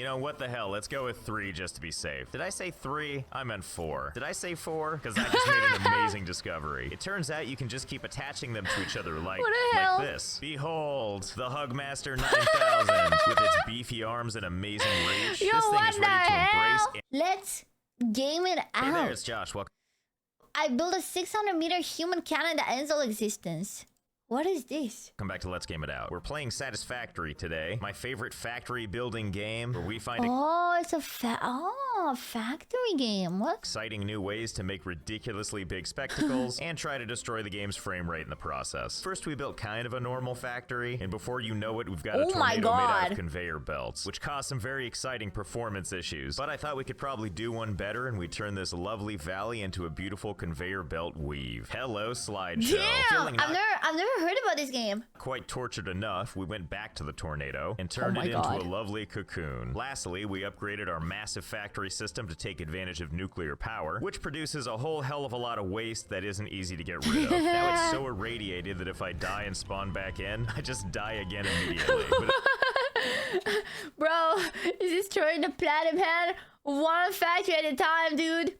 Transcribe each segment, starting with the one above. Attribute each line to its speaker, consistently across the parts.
Speaker 1: know, what the hell? Let's go with 3 just to be safe. Did I say 3? I meant 4. Did I say 4? Because I just made an amazing discovery. It turns out you can just keep attaching them to each other like this. Behold, the Hugmaster 9000 with its beefy arms and amazing reach.
Speaker 2: Yo,
Speaker 1: this thing is ready to embrace.
Speaker 2: Let's game it out.
Speaker 1: Hey there, it's Josh. Welcome.
Speaker 2: I built a 600-meter human cannon that ends all existence. What is this?
Speaker 1: Come back to Let's Game It Out. We're playing Satisfactory today, my favorite factory building game where we find
Speaker 2: it's a factory game. What?
Speaker 1: exciting new ways to make ridiculously big spectacles and try to destroy the game's frame rate in the process. First, we built kind of a normal factory, and before you know it, we've got a tornado made out of conveyor belts, which caused some very exciting performance issues. But I thought we could probably do one better, and we turned this lovely valley into a beautiful conveyor belt weave. Hello, slideshow.
Speaker 2: Damn! I've never heard about this game.
Speaker 1: Quite tortured enough, we went back to the tornado and turned it into a lovely cocoon. Lastly, we upgraded our massive factory system to take advantage of nuclear power, which produces a whole hell of a lot of waste that isn't easy to get rid of. Now it's so irradiated that if I die and spawn back in, I just die again immediately.
Speaker 2: Bro, is this destroying the planet, man? One factory at a time, dude.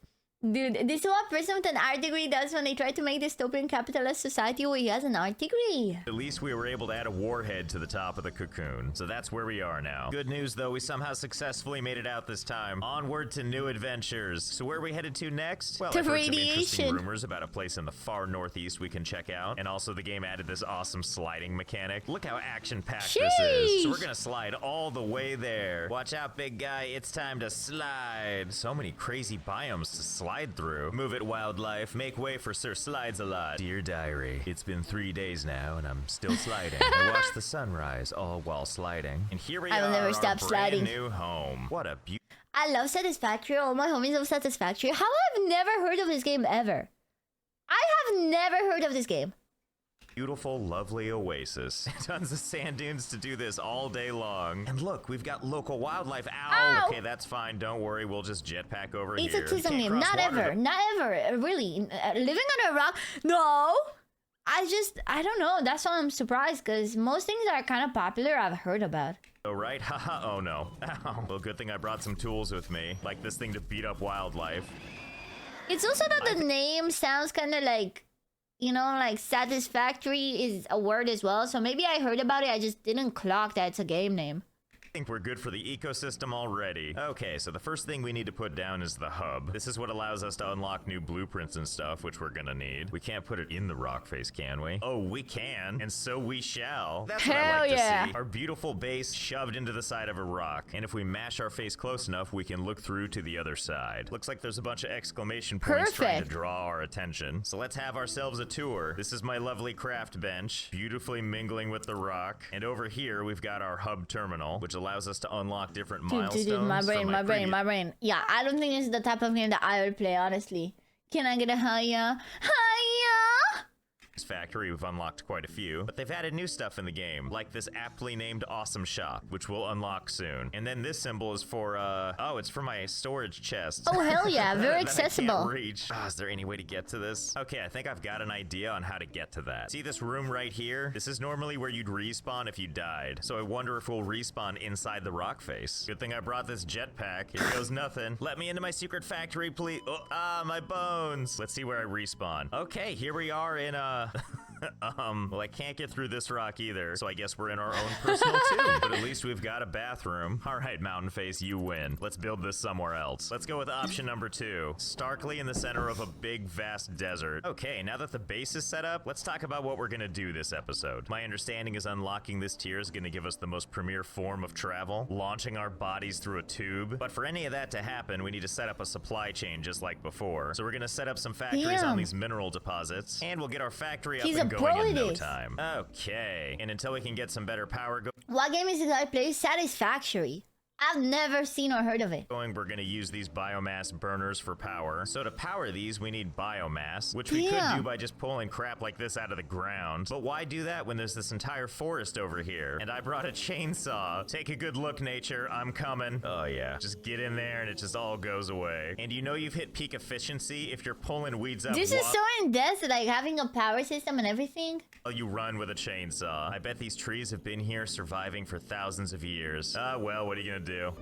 Speaker 2: Dude, this is what a person with an art degree does when they try to make dystopian capitalist society where he has an art degree.
Speaker 1: At least we were able to add a warhead to the top of the cocoon, so that's where we are now. Good news though, we somehow successfully made it out this time. Onward to new adventures. So where are we headed to next? Well, I've heard some interesting rumors about a place in the far northeast we can check out, and also the game added this awesome sliding mechanic. Look how action-packed this is. So we're gonna slide all the way there. Watch out, big guy, it's time to slide. So many crazy biomes to slide through. Move it, wildlife. Make way for Sir Slides-a-Lot. Dear diary, it's been 3 days now and I'm still sliding. I watched the sunrise all while sliding. And here we are,
Speaker 2: never stop sliding.
Speaker 1: Brand new home. What a beautiful...
Speaker 2: I love Satisfactory. All my homies love Satisfactory. How have I never heard of this game ever? I have never heard of this game.
Speaker 1: Beautiful, lovely oasis. Tons of sand dunes to do this all day long. And look, we've got local wildlife. Ow! Okay, that's fine. Don't worry. We'll just jetpack over here.
Speaker 2: It's a teasing game. Not ever. Not ever. Really. Living on a rock? No! I don't know. That's why I'm surprised, because most things that are kind of popular I've heard about.
Speaker 1: Oh, right? Haha. Oh, no. Ow. Well, good thing I brought some tools with me. Like this thing to beat up wildlife.
Speaker 2: It's also that the name sounds kind of like... You know, like Satisfactory is a word as well. So maybe I heard about it. I just didn't clock that it's a game name.
Speaker 1: I think we're good for the ecosystem already. Okay, so the first thing we need to put down is the hub. This is what allows us to unlock new blueprints and stuff, which we're gonna need. We can't put it in the rock face, can we? Oh, we can, and so we shall. That's what I like to see. Our beautiful base shoved into the side of a rock, and if we mash our face close enough, we can look through to the other side. Looks like there's a bunch of exclamation points trying to draw our attention. So let's have ourselves a tour. This is my lovely craft bench, beautifully mingling with the rock. And over here, we've got our hub terminal, which allows us to unlock different milestones.
Speaker 2: Dude, my brain. Yeah, I don't think this is the type of game that I would play, honestly. Can I get a hiya? Hiya!
Speaker 1: Factory, we've unlocked quite a few, but they've added new stuff in the game, like this aptly named Awesome Shop, which we'll unlock soon. And then this symbol is for, it's for my storage chest.
Speaker 2: Oh, hell yeah, very accessible.
Speaker 1: I can't reach. Is there any way to get to this? Okay, I think I've got an idea on how to get to that. See this room right here? This is normally where you'd respawn if you died. So I wonder if we'll respawn inside the rock face. Good thing I brought this jetpack. Here goes nothing. Let me into my secret factory, please. Oh, my bones. Let's see where I respawn. Okay, here we are in, well, I can't get through this rock either, so I guess we're in our own personal tomb. But at least we've got a bathroom. All right, Mountain Face, you win. Let's build this somewhere else. Let's go with option number 2. Starkly in the center of a big, vast desert. Okay, now that the base is set up, let's talk about what we're gonna do this episode. My understanding is unlocking this tier is gonna give us the most premier form of travel, launching our bodies through a tube. But for any of that to happen, we need to set up a supply chain just like before. So we're gonna set up some factories on these mineral deposits, and we'll get our factory up and going in no time. Okay, and until we can get some better power
Speaker 2: What game is it I play? Satisfactory. I've never seen or heard of it.
Speaker 1: We're gonna use these biomass burners for power. So to power these, we need biomass, which we could do by just pulling crap like this out of the ground. But why do that when there's this entire forest over here? And I brought a chainsaw. Take a good look, nature. I'm coming. Oh yeah, just get in there and it just all goes away. And you know you've hit peak efficiency if you're pulling weeds up.
Speaker 2: This is so in-depth, like having a power system and everything.
Speaker 1: You run with a chainsaw. I bet these trees have been here surviving for thousands of years. Well, what are you gonna do?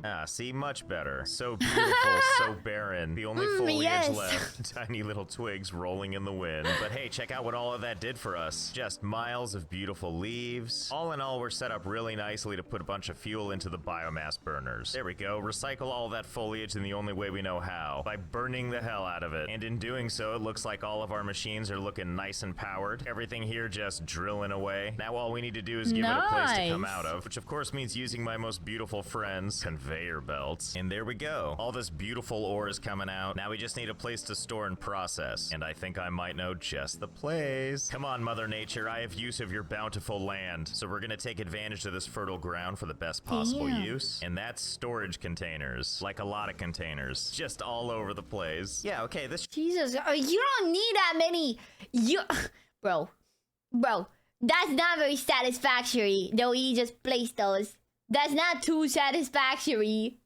Speaker 1: Ah, see, much better. So beautiful, so barren. The only foliage
Speaker 2: yes.
Speaker 1: left. Tiny little twigs rolling in the wind. But hey, check out what all of that did for us. Just miles of beautiful leaves. All in all, we're set up really nicely to put a bunch of fuel into the biomass burners. There we go. Recycle all that foliage in the only way we know how, by burning the hell out of it. And in doing so, it looks like all of our machines are looking nice and powered. Everything here just drilling away. Now all we need to do is give it a place to come out of, which of course means using my most beautiful friends, conveyor belts. And there we go. All this beautiful ore is coming out. Now we just need a place to store and process. And I think I might know just the place. Come on, Mother Nature, I have use of your bountiful land. So we're gonna take advantage of this fertile ground for the best possible use. And that's storage containers. Like a lot of containers. Just all over the place. Yeah, okay, this
Speaker 2: Jesus, you don't need that many. Bro, that's not very satisfactory. The way you just place those. That's not too satisfactory.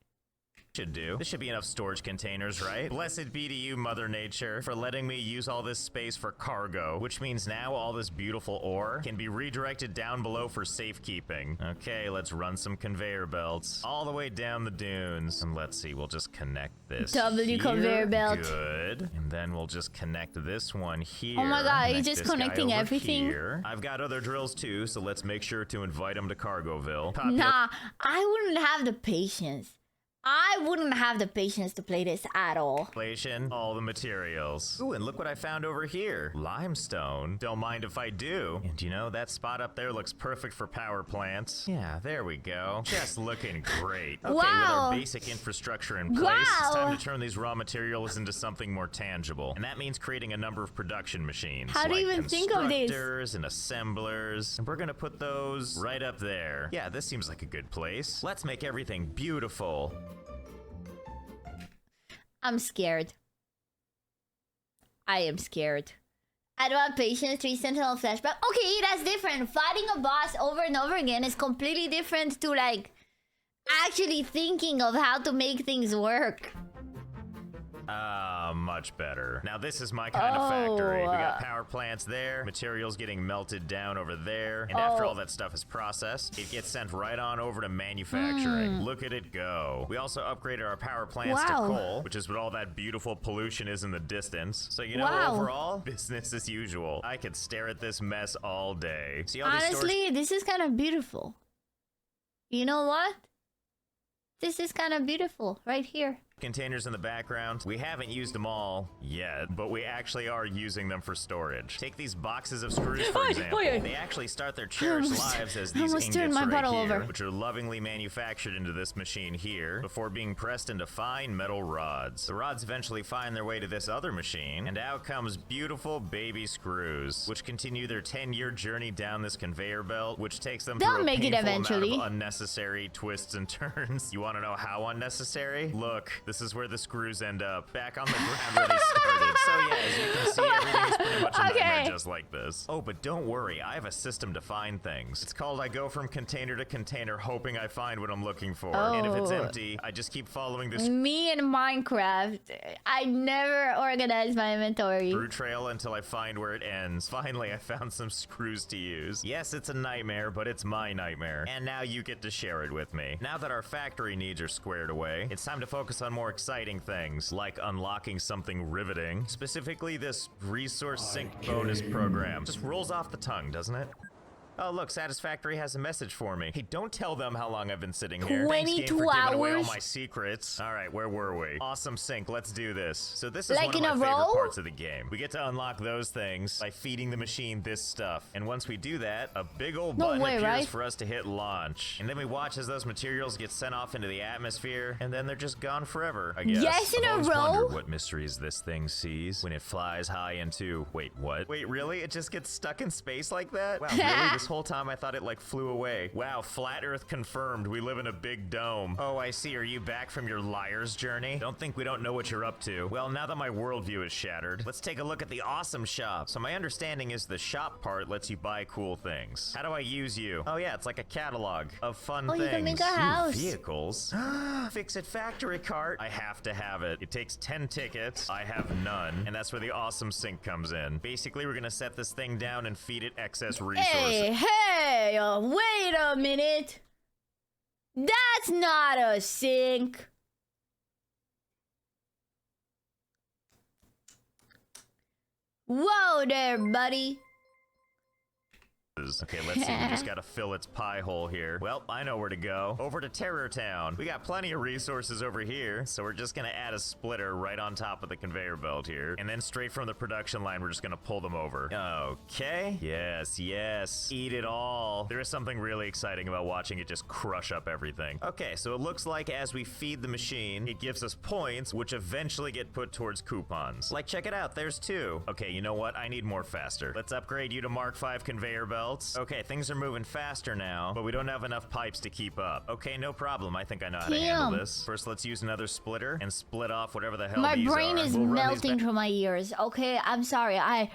Speaker 1: should do. This should be enough storage containers, right? Blessed be to you, Mother Nature, for letting me use all this space for cargo, which means now all this beautiful ore can be redirected down below for safekeeping. Okay, let's run some conveyor belts all the way down the dunes. And let's see, we'll just connect this here.
Speaker 2: Conveyor belt.
Speaker 1: Good. And then we'll just connect this one here.
Speaker 2: Oh my god, you're
Speaker 1: Connect
Speaker 2: just
Speaker 1: this guy
Speaker 2: connecting
Speaker 1: over
Speaker 2: everything?
Speaker 1: here. I've got other drills too, so let's make sure to invite them to Cargoville.
Speaker 2: Nah, I wouldn't have the patience. I wouldn't have the patience to play this at all.
Speaker 1: Population, all the materials. Ooh, and look what I found over here. Limestone. Don't mind if I do. And you know, that spot up there looks perfect for power plants. Yeah, there we go. Just looking great. Okay, with our basic infrastructure in place, it's time to turn these raw materials into something more tangible. And that means creating a number of production machines.
Speaker 2: How do you even think of this?
Speaker 1: Constructors and assemblers. And we're gonna put those right up there. Yeah, this seems like a good place. Let's make everything beautiful.
Speaker 2: I'm scared. I am scared. I don't have patience, 3 Sentinel flashback. Okay, that's different. Fighting a boss over and over again is completely different to like actually thinking of how to make things work.
Speaker 1: Much better. Now this is my kind of factory. We got power plants there, materials getting melted down over there, and after all that stuff is processed, it gets sent right on over to manufacturing. Look at it go. We also upgraded our power plants to coal, which is what all that beautiful pollution is in the distance. So you know, overall, business as usual. I could stare at this mess all day. See all
Speaker 2: honestly, this is kind of beautiful. You know what? This is kind of beautiful right here.
Speaker 1: Containers in the background. We haven't used them all yet, but we actually are using them for storage. Take these boxes of screws, for example. They actually start their cherished lives as these ingots right here, which are lovingly manufactured into this machine here before being pressed into fine metal rods. The rods eventually find their way to this other machine, and out comes beautiful baby screws, which continue their 10-year journey down this conveyor belt, which takes them through a painful amount of unnecessary twists and turns. You want to know how unnecessary? Look. This is where the screws end up, back on the ground where they started. So yeah, as you can see, everything is pretty much a nightmare just like this. Oh, but don't worry, I have a system to find things. It's called I go from container to container, hoping I find what I'm looking for. And if it's empty, I just keep following this
Speaker 2: me in Minecraft, I never organize my inventory.
Speaker 1: Screw trail until I find where it ends. Finally, I found some screws to use. Yes, it's a nightmare, but it's my nightmare. And now you get to share it with me. Now that our factory needs are squared away, it's time to focus on more exciting things, like unlocking something riveting. Specifically, this resource sync bonus program. Just rolls off the tongue, doesn't it? Oh, look, Satisfactory has a message for me. Hey, don't tell them how long I've been sitting here.
Speaker 2: 22
Speaker 1: for
Speaker 2: hours?
Speaker 1: giving away all my secrets. All right, where were we? Awesome sync, let's do this. So this is
Speaker 2: like
Speaker 1: one of my favorite parts of the game. We get to unlock those things by feeding the machine this stuff. And once we do that, a big old button appears for us to hit launch. And then we watch as those materials get sent off into the atmosphere, and then they're just gone forever, I guess.
Speaker 2: Yes, in a row?
Speaker 1: I've wondered what mysteries this thing sees when it flies high into... Wait, what? Wait, really? It just gets stuck in space like that? Wow, really? This whole time I thought it like flew away. Wow, flat earth confirmed. We live in a big dome. Oh, I see. Are you back from your liar's journey? Don't think we don't know what you're up to. Well, now that my worldview is shattered, let's take a look at the awesome shop. So my understanding is the shop part lets you buy cool things. How do I use you? Oh yeah, it's like a catalog of fun things.
Speaker 2: You can make a house.
Speaker 1: Vehicles. Fix-It factory cart. I have to have it. It takes 10 tickets. I have none. And that's where the awesome sync comes in. Basically, we're gonna set this thing down and feed it excess resources.
Speaker 2: Hey, wait a minute. That's not a sink. Whoa there, buddy.
Speaker 1: Okay, let's see. We just gotta fill its pie hole here. Well, I know where to go. Over to Terror Town. We got plenty of resources over here, so we're just gonna add a splitter right on top of the conveyor belt here. And then straight from the production line, we're just gonna pull them over. Okay. Yes, yes. Eat it all. There is something really exciting about watching it just crush up everything. Okay, so it looks like as we feed the machine, it gives us points, which eventually get put towards coupons. Like, check it out. There's 2. Okay, you know what? I need more faster. Let's upgrade you to Mark 5 conveyor belt. Okay, things are moving faster now, but we don't have enough pipes to keep up. Okay, no problem. I think I know how to handle this. First, let's use another splitter and split off whatever the hell
Speaker 2: My
Speaker 1: these
Speaker 2: brain
Speaker 1: are.
Speaker 2: is melting from my ears. Okay, I'm sorry.
Speaker 1: Back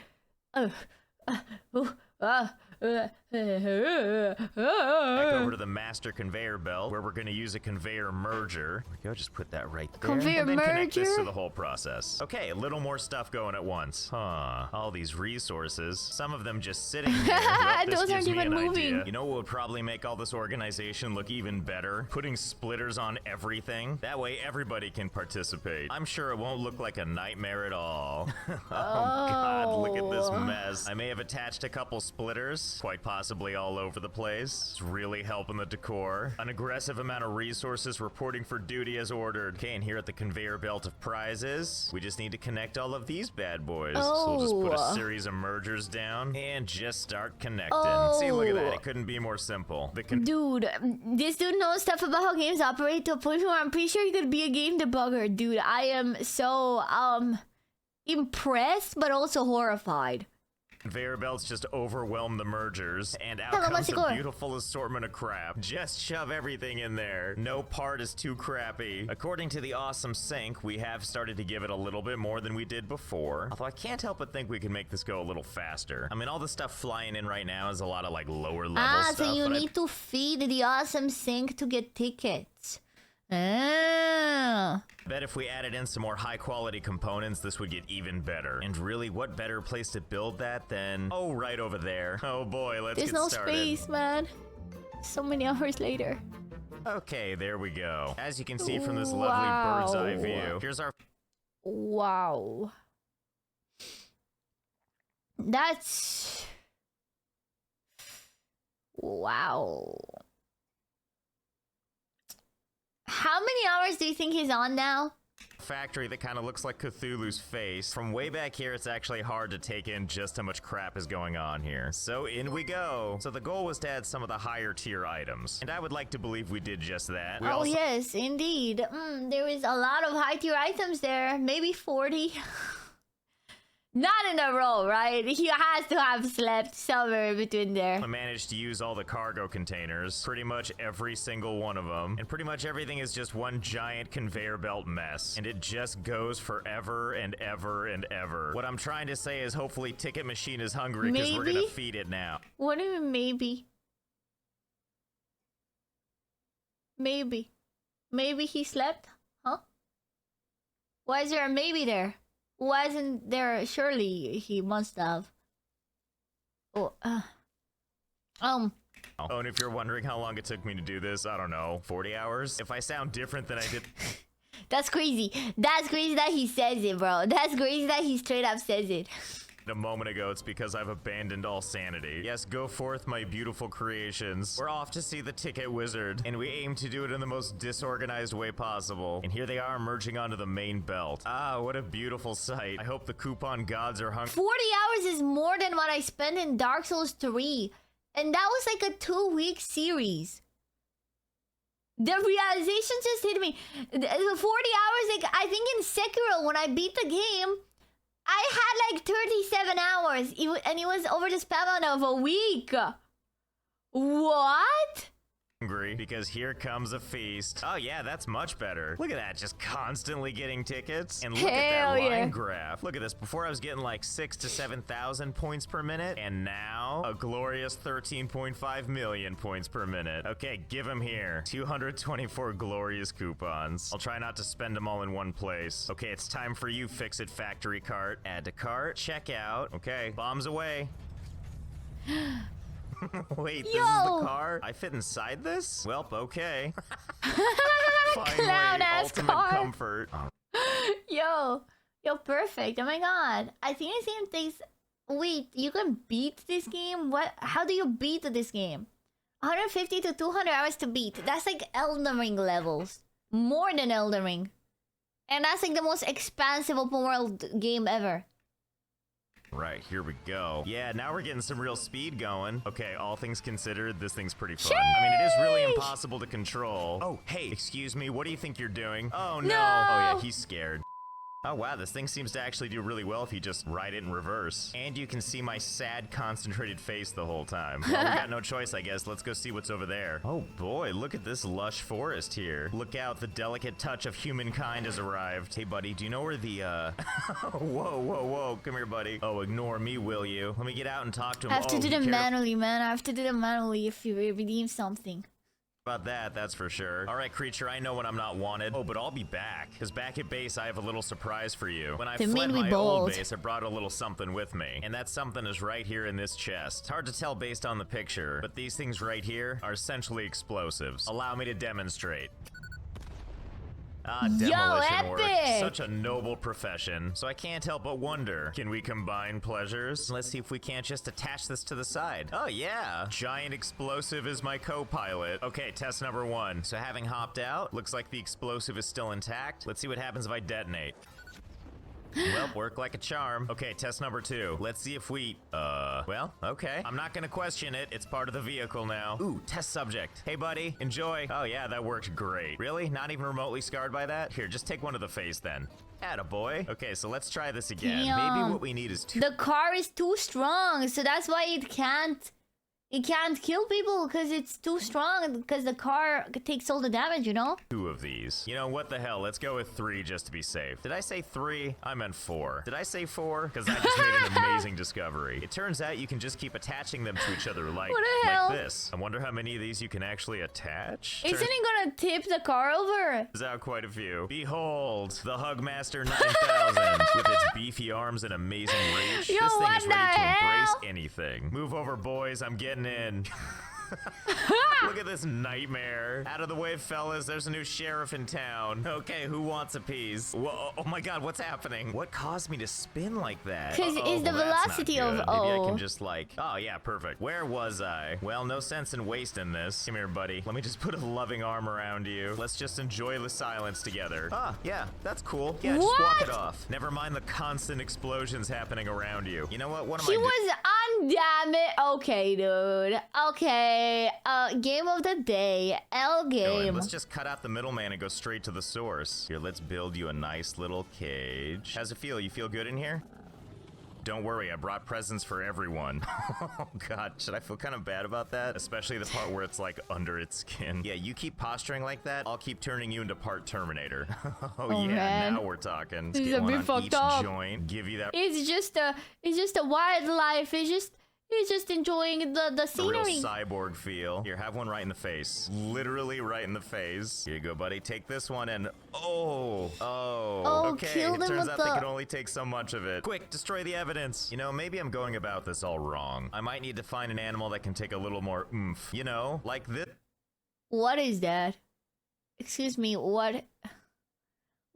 Speaker 1: over to the master conveyor belt, where we're going to use a conveyor merger. There we go, just put that right there.
Speaker 2: Conveyor
Speaker 1: and then connect this
Speaker 2: merger?
Speaker 1: to the whole process. Okay, a little more stuff going at once. Huh, all these resources. Some of them just sitting there. Well, this
Speaker 2: Those
Speaker 1: gives
Speaker 2: aren't
Speaker 1: me
Speaker 2: even
Speaker 1: an
Speaker 2: moving.
Speaker 1: idea. You know what would probably make all this organization look even better? Putting splitters on everything. That way everybody can participate. I'm sure it won't look like a nightmare at all. Oh God, look at this mess. I may have attached a couple splitters, quite possibly all over the place. It's really helping the decor. An aggressive amount of resources reporting for duty as ordered. Okay, and here at the conveyor belt of prizes, we just need to connect all of these bad boys. So we'll just put a series of mergers down and just start connecting. See, look at that. It couldn't be more simple.
Speaker 2: Dude, this dude knows stuff about how games operate to a point where I'm pretty sure he could be a game debugger. Dude, I am so, impressed, but also horrified.
Speaker 1: Conveyor belts just overwhelm the mergers, and out comes a beautiful assortment of crap. Just shove everything in there. No part is too crappy. According to the awesome sink, we have started to give it a little bit more than we did before. Although I can't help but think we can make this go a little faster. I mean, all the stuff flying in right now is a lot of like lower level stuff.
Speaker 2: So you need to feed the awesome sink to get tickets.
Speaker 1: Bet if we added in some more high quality components, this would get even better. And really, what better place to build that than, oh, right over there. Oh boy, let's get started.
Speaker 2: There's no space, man. So many hours later.
Speaker 1: Okay, there we go. As you can see from this lovely bird's eye view, here's our...
Speaker 2: Wow. That's... Wow. How many hours do you think he's on now?
Speaker 1: Factory that kind of looks like Cthulhu's face. From way back here, it's actually hard to take in just how much crap is going on here. So in we go. So the goal was to add some of the higher tier items. And I would like to believe we did just that.
Speaker 2: Yes, indeed. There is a lot of high tier items there. Maybe 40. Not in a row, right? He has to have slept somewhere between there.
Speaker 1: I managed to use all the cargo containers, pretty much every single one of them, and pretty much everything is just one giant conveyor belt mess, and it just goes forever and ever and ever. What I'm trying to say is hopefully Ticket Machine is hungry because we're gonna feed it now.
Speaker 2: What do you mean maybe? Maybe. Maybe he slept? Huh? Why is there a maybe there? Why isn't there? Surely he must have. Oh,
Speaker 1: Oh, and if you're wondering how long it took me to do this, I don't know, 40 hours? If I sound different than I did...
Speaker 2: That's crazy. That's crazy that he says it, bro. That's crazy that he straight up says it.
Speaker 1: A moment ago, it's because I've abandoned all sanity. Yes, go forth, my beautiful creations. We're off to see the Ticket Wizard, and we aim to do it in the most disorganized way possible. And here they are merging onto the main belt. Ah, what a beautiful sight. I hope the coupon gods are hungry.
Speaker 2: 40 hours is more than what I spent in Dark Souls 3. And that was like a 2-week series. The realization just hit me. 40 hours, like I think in Sekiro, when I beat the game, I had like 37 hours, and it was over the span of a week. What?
Speaker 1: Hungry because here comes a feast. Oh yeah, that's much better. Look at that, just constantly getting tickets. And look at that line graph. Look at this. Before I was getting like 6,000 to 7,000 points per minute, and now a glorious 13.5 million points per minute. Okay, give them here. 224 glorious coupons. I'll try not to spend them all in one place. Okay, it's time for you, Fix-It Factory cart. Add to cart. Check out. Okay, bombs away. Wait, this is
Speaker 2: Yo.
Speaker 1: the car? I fit inside this? Welp, okay. Finally,
Speaker 2: Clown-ass
Speaker 1: ultimate
Speaker 2: car.
Speaker 1: comfort.
Speaker 2: Yo, perfect. Oh my god. I think the same things. Wait, you can beat this game? What? How do you beat this game? 150 to 200 hours to beat. That's like Elden Ring levels. More than Elden Ring. And that's like the most expansive open world game ever.
Speaker 1: Right, here we go. Yeah, now we're getting some real speed going. Okay, all things considered, this thing's pretty fun. I mean, it is really impossible to control. Oh, hey, excuse me, what do you think you're doing? Oh, no.
Speaker 2: No.
Speaker 1: Oh, yeah, he's scared. Oh, wow, this thing seems to actually do really well if you just ride it in reverse. And you can see my sad, concentrated face the whole time. Well, we got no choice, I guess. Let's go see what's over there. Oh, boy, look at this lush forest here. Look out, the delicate touch of humankind has arrived. Hey, buddy, do you know where the, Whoa. Come here, buddy. Oh, ignore me, will you? Let me get out and talk to him.
Speaker 2: I have to do them
Speaker 1: careful
Speaker 2: manually, man. I have to do them manually if you redeem something.
Speaker 1: about that, that's for sure. All right, creature, I know when I'm not wanted. Oh, but I'll be back. Because back at base, I have a little surprise for you. When I
Speaker 2: To
Speaker 1: fled
Speaker 2: mean we
Speaker 1: my old
Speaker 2: bold.
Speaker 1: base, I brought a little something with me. And that something is right here in this chest. It's hard to tell based on the picture, but these things right here are essentially explosives. Allow me to demonstrate. Ah, demolition work.
Speaker 2: epic!
Speaker 1: Such a noble profession. So I can't help but wonder, can we combine pleasures? Let's see if we can't just attach this to the side. Oh yeah, giant explosive is my co-pilot. Okay, test number 1. So having hopped out, looks like the explosive is still intact. Let's see what happens if I detonate. Well, work like a charm. Okay, test number 2. Let's see if we, well, okay. I'm not gonna question it. It's part of the vehicle now. Ooh, test subject. Hey, buddy, enjoy. Oh, yeah, that worked great. Really? Not even remotely scarred by that? Here, just take one to the face then. Attaboy. Okay, so let's try this again.
Speaker 2: Damn.
Speaker 1: Maybe what we need is 2.
Speaker 2: The car is too strong, so that's why it can't kill people because it's too strong because the car takes all the damage, you know?
Speaker 1: 2 of these. You know, what the hell? Let's go with 3 just to be safe. Did I say 3? I meant 4. Did I say 4? Because I just made an amazing discovery. It turns out you can just keep attaching them to each other like,
Speaker 2: What the hell?
Speaker 1: like this. I wonder how many of these you can actually attach.
Speaker 2: Isn't it gonna tip the car over?
Speaker 1: Turns out quite a few. Behold, the Hugmaster 9000 with its beefy arms and amazing reach.
Speaker 2: Yo,
Speaker 1: This thing
Speaker 2: what
Speaker 1: is
Speaker 2: the
Speaker 1: ready to embrace
Speaker 2: hell?
Speaker 1: anything. Move over, boys. I'm getting in. Look at this nightmare. Out of the way, fellas. There's a new sheriff in town. Okay, who wants a piece? Whoa, oh my god, what's happening? What caused me to spin like that?
Speaker 2: 'Cause it's the
Speaker 1: well, that's not
Speaker 2: velocity of-
Speaker 1: good. Maybe I
Speaker 2: oh.
Speaker 1: can just like... Oh, yeah, perfect. Where was I? Well, no sense in wasting this. Come here, buddy. Let me just put a loving arm around you. Let's just enjoy the silence together. Ah, yeah, that's cool. Yeah, just walk it
Speaker 2: What?
Speaker 1: off. Never mind the constant explosions happening around you. You know what? What am
Speaker 2: He
Speaker 1: I doing?
Speaker 2: was on, damn it. Okay, dude. Okay. Game of the day. L game.
Speaker 1: Let's just cut out the middleman and go straight to the source. Here, let's build you a nice little cage. How's it feel? You feel good in here? Don't worry, I brought presents for everyone. Oh god, should I feel kind of bad about that? Especially the part where it's like under its skin. Yeah, you keep posturing like that, I'll keep turning you into part Terminator. Oh yeah,
Speaker 2: man.
Speaker 1: now we're talking. Let's
Speaker 2: This is
Speaker 1: get
Speaker 2: a
Speaker 1: one
Speaker 2: bit
Speaker 1: on
Speaker 2: fucked
Speaker 1: each
Speaker 2: up.
Speaker 1: joint. Give you that
Speaker 2: It's just a wildlife. He's just enjoying the
Speaker 1: real
Speaker 2: scenery.
Speaker 1: cyborg feel. Here, have one right in the face. Literally right in the face. Here you go, buddy. Take this one and oh. Okay,
Speaker 2: kill
Speaker 1: it
Speaker 2: them
Speaker 1: turns
Speaker 2: with
Speaker 1: out they
Speaker 2: the-
Speaker 1: can only take so much of it. Quick, destroy the evidence. You know, maybe I'm going about this all wrong. I might need to find an animal that can take a little more oomph. You know, like this.
Speaker 2: What is that? Excuse me,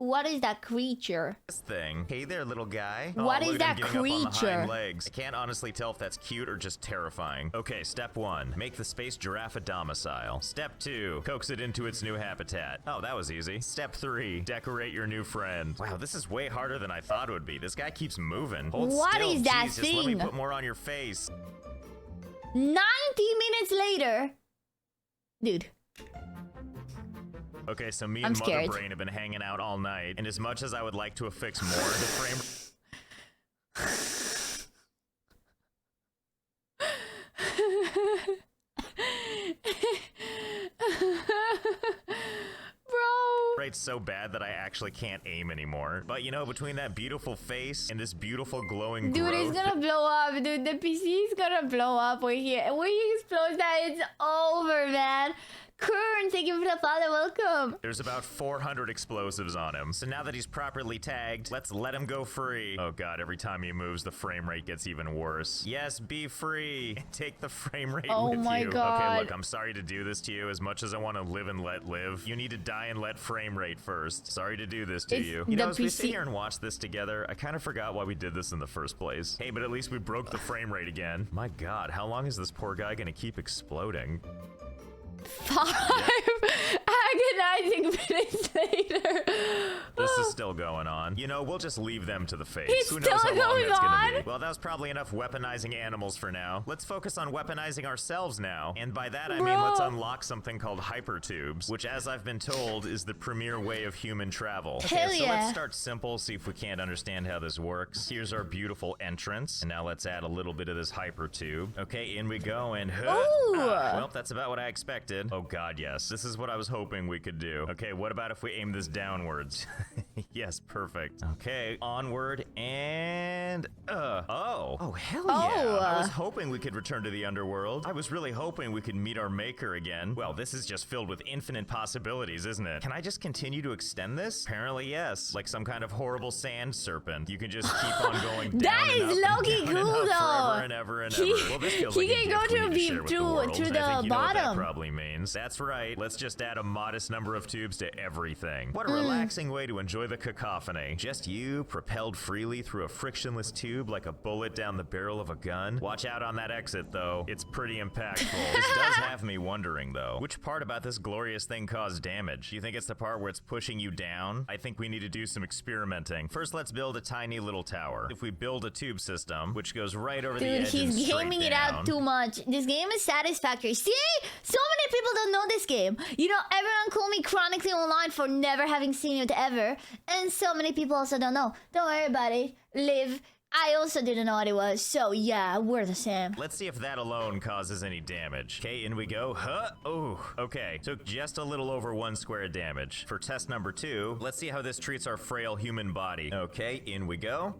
Speaker 2: what is that creature?
Speaker 1: Thing. Hey there, little guy.
Speaker 2: What
Speaker 1: Look
Speaker 2: is
Speaker 1: at him
Speaker 2: that
Speaker 1: getting up on the
Speaker 2: creature?
Speaker 1: hind legs. I can't honestly tell if that's cute or just terrifying. Okay, step 1. Make the space giraffe a domicile. Step 2. Coax it into its new habitat. Oh, that was easy. Step 3. Decorate your new friend. Wow, this is way harder than I thought it would be. This guy keeps moving. Hold
Speaker 2: What
Speaker 1: still.
Speaker 2: is that
Speaker 1: Jeez, just let me
Speaker 2: thing?
Speaker 1: put more on your face.
Speaker 2: 90 minutes later. Dude.
Speaker 1: Okay, so me
Speaker 2: I'm
Speaker 1: and Mother
Speaker 2: scared.
Speaker 1: Brain have been hanging out all night, and as much as I would like to affix more, the frame...
Speaker 2: Bro.
Speaker 1: rate's so bad that I actually can't aim anymore. But you know, between that beautiful face and this beautiful glowing
Speaker 2: Dude,
Speaker 1: growth,
Speaker 2: it's gonna blow up, dude. The PC is gonna blow up when he explodes that. It's over, man. Kern, thank you for the follow. Welcome.
Speaker 1: There's about 400 explosives on him. So now that he's properly tagged, let's let him go free. Oh god, every time he moves, the frame rate gets even worse. Yes, be free. Take the frame rate
Speaker 2: Oh
Speaker 1: with
Speaker 2: my
Speaker 1: you.
Speaker 2: God.
Speaker 1: Okay, look, I'm sorry to do this to you. As much as I want to live and let live, you need to die and let frame rate first. Sorry to do this to
Speaker 2: It's
Speaker 1: you.
Speaker 2: the
Speaker 1: You know, as we
Speaker 2: PC.
Speaker 1: sit here and watch this together, I kind of forgot why we did this in the first place. Hey, but at least we broke the frame rate again. My god, how long is this poor guy gonna keep exploding?
Speaker 2: 5 agonizing minutes later.
Speaker 1: This is still going on. You know, we'll just leave them to the fates.
Speaker 2: It's
Speaker 1: Who knows
Speaker 2: still
Speaker 1: how long
Speaker 2: going
Speaker 1: that's gonna
Speaker 2: on?
Speaker 1: be. Well, that was probably enough weaponizing animals for now. Let's focus on weaponizing ourselves now. And by that, I mean let's unlock something called hypertubes, which, as I've been told, is the premier way of human travel. Okay,
Speaker 2: Hell
Speaker 1: so
Speaker 2: yeah.
Speaker 1: let's start simple, see if we can't understand how this works. Here's our beautiful entrance. And now let's add a little bit of this hypertube. Okay, in we go, and well, that's about what I expected. Oh god, yes. This is what I was hoping we could do. Okay, what about if we aim this downwards? Yes, perfect. Okay, onward and oh hell yeah. I was hoping we could return to the underworld. I was really hoping we could meet our maker again. Well, this is just filled with infinite possibilities, isn't it? Can I just continue to extend this? Apparently yes, like some kind of horrible sand serpent. You can just keep on going down
Speaker 2: That
Speaker 1: and
Speaker 2: is
Speaker 1: up
Speaker 2: low-key
Speaker 1: and down
Speaker 2: cool,
Speaker 1: and up
Speaker 2: though.
Speaker 1: forever and ever and ever. Well, this feels
Speaker 2: he
Speaker 1: like a
Speaker 2: can
Speaker 1: gift
Speaker 2: go
Speaker 1: we
Speaker 2: to
Speaker 1: need to share with the world.
Speaker 2: to
Speaker 1: And
Speaker 2: the
Speaker 1: I think you know what that
Speaker 2: bottom.
Speaker 1: probably means. That's right. Let's just add a modest number of tubes to everything. What a relaxing way to enjoy the cacophony. Just you propelled freely through a frictionless tube like a bullet down the barrel of a gun. Watch out on that exit, though. It's pretty impactful. This does have me wondering, though. Which part about this glorious thing caused damage? Do you think it's the part where it's pushing you down? I think we need to do some experimenting. First, let's build a tiny little tower. If we build a tube system, which goes right over the
Speaker 2: Dude,
Speaker 1: edge and
Speaker 2: he's
Speaker 1: straight
Speaker 2: gaming it
Speaker 1: down.
Speaker 2: out too much. This game is satisfactory. See? So many people don't know this game. You know, everyone called me chronically online for never having seen it ever. And so many people also don't know. Don't worry about it. Live. I also didn't know what it was. So yeah, we're the same.
Speaker 1: Let's see if that alone causes any damage. Okay, in we go. Huh? Oh, okay. Took just a little over 1 square of damage. For test number 2, let's see how this treats our frail human body. Okay, in we go.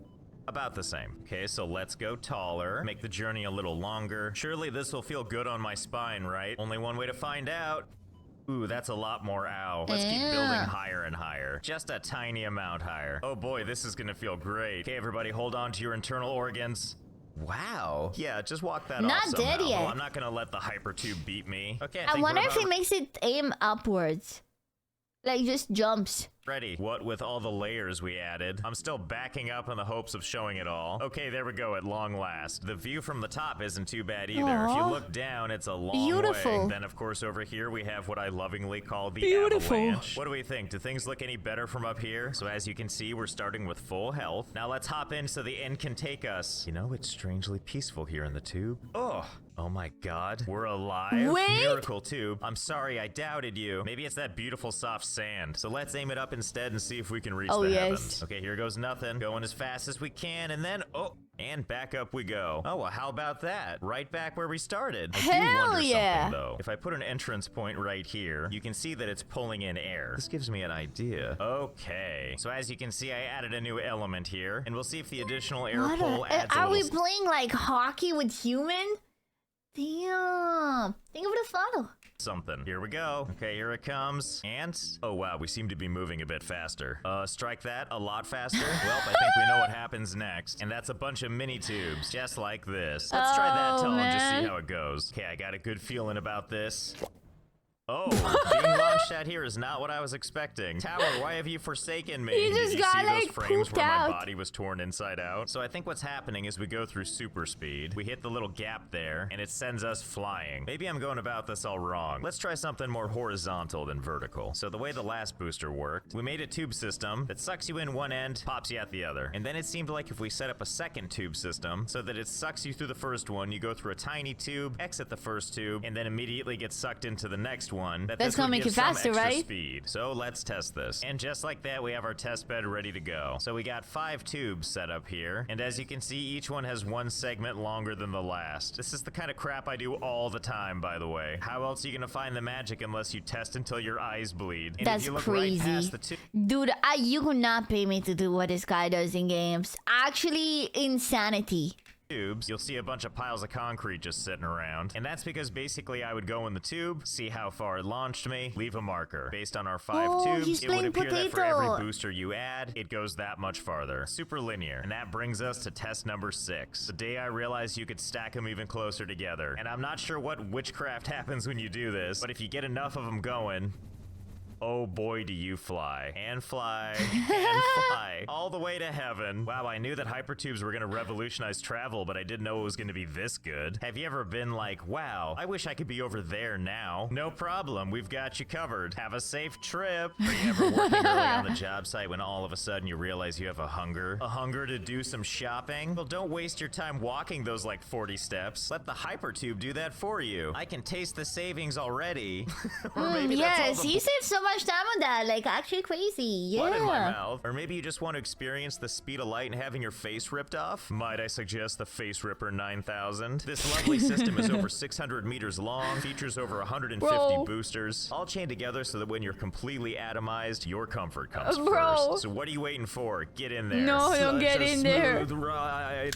Speaker 1: About the same. Okay, so let's go taller. Make the journey a little longer. Surely this will feel good on my spine, right? Only one way to find out. Ooh, that's a lot more ow. Let's keep building higher and higher. Just a tiny amount higher. Oh boy, this is gonna feel great. Okay, everybody, hold on to your internal organs. Wow. Yeah, just walk that
Speaker 2: Not
Speaker 1: off somehow.
Speaker 2: dead yet.
Speaker 1: Well, I'm not gonna let the hypertube beat me. Okay,
Speaker 2: I
Speaker 1: think
Speaker 2: wonder
Speaker 1: we're
Speaker 2: if it
Speaker 1: about
Speaker 2: makes it aim upwards. Like just jumps.
Speaker 1: ready. What with all the layers we added? I'm still backing up in the hopes of showing it all. Okay, there we go at long last. The view from the top isn't too bad either. If you
Speaker 2: Aw.
Speaker 1: look down, it's a long
Speaker 2: Beautiful.
Speaker 1: way. Then of course over here we have what I lovingly call the
Speaker 2: Beautiful.
Speaker 1: avalanche. What do we think? Do things look any better from up here? So as you can see, we're starting with full health. Now let's hop in so the end can take us. You know, it's strangely peaceful here in the tube. Oh my god, we're alive.
Speaker 2: Wait.
Speaker 1: Miracle tube. I'm sorry, I doubted you. Maybe it's that beautiful soft sand. So let's aim it up instead and see if we can reach
Speaker 2: Oh,
Speaker 1: the
Speaker 2: yes.
Speaker 1: heavens. Okay, here goes nothing. Going as fast as we can, and then, and back up we go. Oh, well, how about that? Right back where we started. I do
Speaker 2: Hell
Speaker 1: wonder
Speaker 2: yeah.
Speaker 1: something, though. If I put an entrance point right here, you can see that it's pulling in air. This gives me an idea. Okay. So as you can see, I added a new element here, and we'll see if the additional air
Speaker 2: What
Speaker 1: pull adds a
Speaker 2: are we
Speaker 1: little
Speaker 2: playing like hockey with human? Damn. Think of the follow.
Speaker 1: something. Here we go. Okay, here it comes. And, oh wow, we seem to be moving a bit faster. Strike that a lot faster. Well, I think we know what happens next. And that's a bunch of mini tubes, just like this. Let's try that tell and just see
Speaker 2: man.
Speaker 1: how it goes. Okay, I got a good feeling about this. Oh, being launched out here is not what I was expecting. Tower, why have you forsaken me?
Speaker 2: You just
Speaker 1: Did you
Speaker 2: got,
Speaker 1: see those
Speaker 2: like,
Speaker 1: frames
Speaker 2: pooped
Speaker 1: where
Speaker 2: out.
Speaker 1: my body was torn inside out? So I think what's happening is we go through super speed. We hit the little gap there, and it sends us flying. Maybe I'm going about this all wrong. Let's try something more horizontal than vertical. So the way the last booster worked, we made a tube system that sucks you in one end, pops you out the other. And then it seemed like if we set up a second tube system so that it sucks you through the first one, you go through a tiny tube, exit the first tube, and then immediately get sucked into the next one.
Speaker 2: That's
Speaker 1: this
Speaker 2: gonna
Speaker 1: would
Speaker 2: make
Speaker 1: give
Speaker 2: it
Speaker 1: some
Speaker 2: faster,
Speaker 1: extra
Speaker 2: right?
Speaker 1: Speed. So let's test this. And just like that, we have our test bed ready to go. So we got 5 tubes set up here. And as you can see, each one has one segment longer than the last. This is the kind of crap I do all the time, by the way. How else are you gonna find the magic unless you test until your eyes bleed? And
Speaker 2: That's
Speaker 1: if you look
Speaker 2: crazy.
Speaker 1: right past the tube,
Speaker 2: Dude, you could not pay me to do what this guy does in games. Actually, insanity.
Speaker 1: tubes, you'll see a bunch of piles of concrete just sitting around. And that's because basically I would go in the tube, see how far it launched me, leave a marker. Based on our 5 tubes, it would appear that for every booster you add, it goes that much farther. Super linear. And that brings us to test number 6. The day I realized you could stack them even closer together. And I'm not sure what witchcraft happens when you do this, but if you get enough of them going, oh boy, do you fly. And fly. And fly. All the way to heaven. Wow, I knew that hypertubes were going to revolutionize travel, but I didn't know it was going to be this good. Have you ever been like, wow, I wish I could be over there now? No problem. We've got you covered. Have a safe trip. Are you ever working early on the job site when all of a sudden you realize you have a hunger? A hunger to do some shopping? Well, don't waste your time walking those like 40 steps. Let the hypertube do that for you. I can taste the savings already. Or maybe
Speaker 2: yes, he saved so much time on that, like actually crazy. Yeah.
Speaker 1: Blood in my mouth. Or maybe you just want to experience the speed of light and having your face ripped off. Might I suggest the Face Ripper 9000? This lovely system is over 600 meters long, features over 150 boosters, all chained together so that when you're completely atomized, your comfort comes first. So what are you waiting for? Get in there.
Speaker 2: No, don't get in there.
Speaker 1: Smooth ride.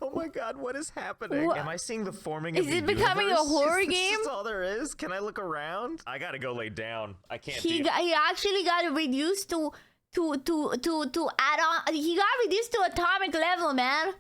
Speaker 1: Oh my god, what is happening? Am I seeing the forming of the universe?
Speaker 2: Is it becoming a horror game?
Speaker 1: Is this all there is? Can I look around? I gotta go lay down. I can't
Speaker 2: He actually got reduced to add on. He got reduced to atomic level, man.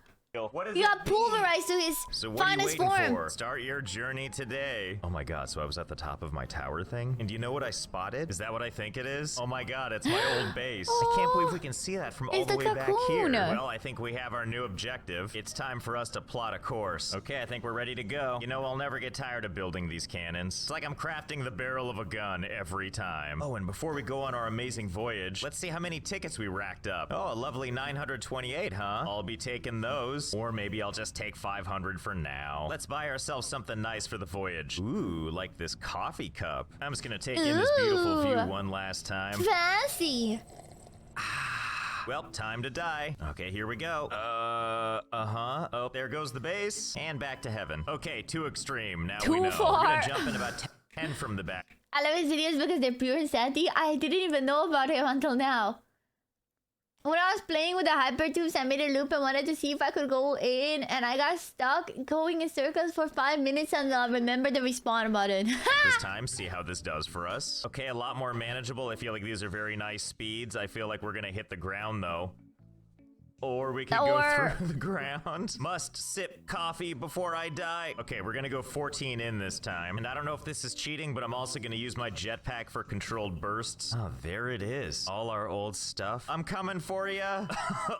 Speaker 1: What is
Speaker 2: he got pulverized to his finest form.
Speaker 1: For? Start your journey today. Oh my god, so I was at the top of my tower thing? And do you know what I spotted? Is that what I think it is? Oh my god, it's my old base. I can't believe we can see that from all the way back here. Well, I think we have our new objective. It's time for us to plot a course. Okay, I think we're ready to go. You know, I'll never get tired of building these cannons. It's like I'm crafting the barrel of a gun every time. Oh, and before we go on our amazing voyage, let's see how many tickets we racked up. Oh, a lovely 928, huh? I'll be taking those. Or maybe I'll just take 500 for now. Let's buy ourselves something nice for the voyage. Ooh, like this coffee cup. I'm just gonna take in this beautiful view one last time.
Speaker 2: Fancy.
Speaker 1: Well, time to die. Okay, here we go. Oh, there goes the base. And back to heaven. Okay, too extreme. Now we know.
Speaker 2: Far.
Speaker 1: We're gonna jump in about 10 from the back.
Speaker 2: I love his videos because they're pure insanity. I didn't even know about him until now. When I was playing with the hypertubes, I made a loop and wanted to see if I could go in, and I got stuck going in circles for 5 minutes until I remembered the respawn button.
Speaker 1: This time, see how this does for us. Okay, a lot more manageable. I feel like these are very nice speeds. I feel like we're gonna hit the ground though. Or we could go through the ground. Must sip coffee before I die. Okay, we're gonna go 14 in this time. And I don't know if this is cheating, but I'm also gonna use my jetpack for controlled bursts. Oh, there it is. All our old stuff. I'm coming for ya.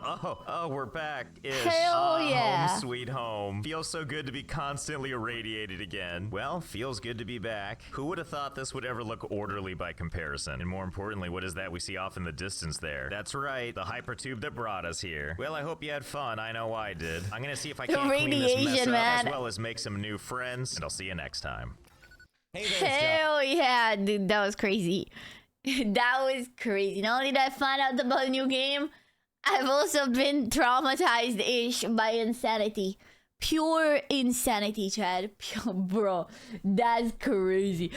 Speaker 1: oh, we're back-ish.
Speaker 2: Hell yeah.
Speaker 1: Home sweet home. Feels so good to be constantly irradiated again. Well, feels good to be back. Who would have thought this would ever look orderly by comparison? And more importantly, what is that we see off in the distance there? That's right, the hypertube that brought us here. Well, I hope you had fun. I know I did. I'm gonna see if I can't clean this mess up, as well as make some new friends, and I'll see you next time.
Speaker 2: Hey there, hell yeah, dude, that was crazy. That was crazy. Not only did I find out about a new game, I've also been traumatized-ish by insanity. Pure insanity, Chad. Bro, that's crazy.